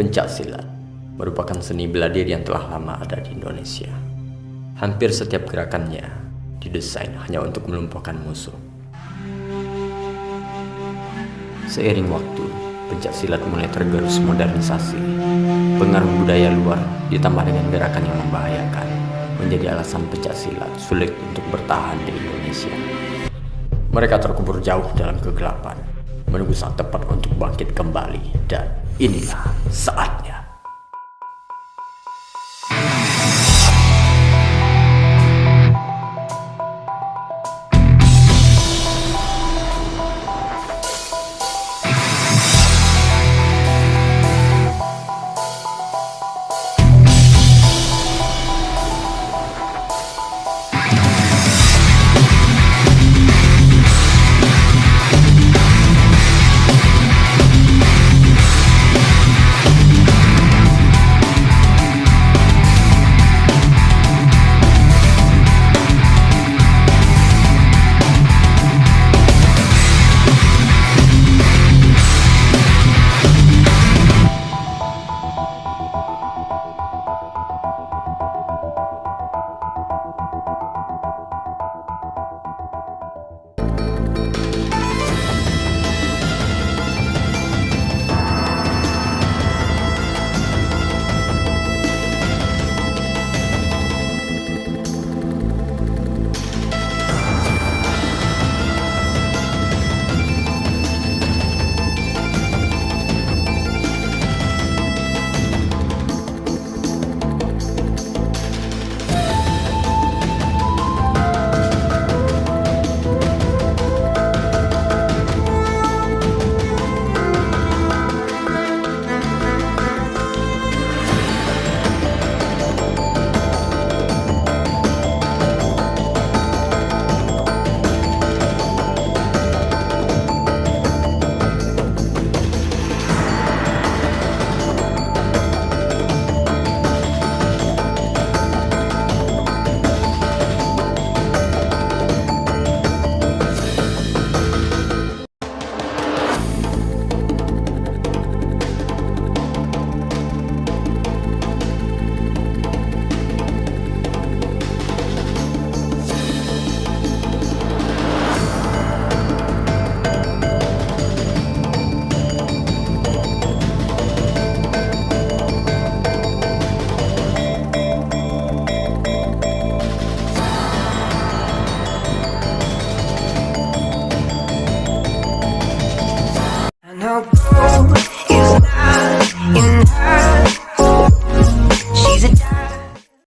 Pencak silat merupakan seni bela diri yang telah lama ada di Indonesia. Hampir setiap gerakannya didesain hanya untuk melumpuhkan musuh. Seiring waktu, pencak silat mulai tergerus modernisasi. Pengaruh budaya luar ditambah dengan gerakan yang membahayakan menjadi alasan pencak silat sulit untuk bertahan di Indonesia. Mereka terkubur jauh dalam kegelapan, menunggu saat tepat untuk bangkit kembali, dan inilah saatnya.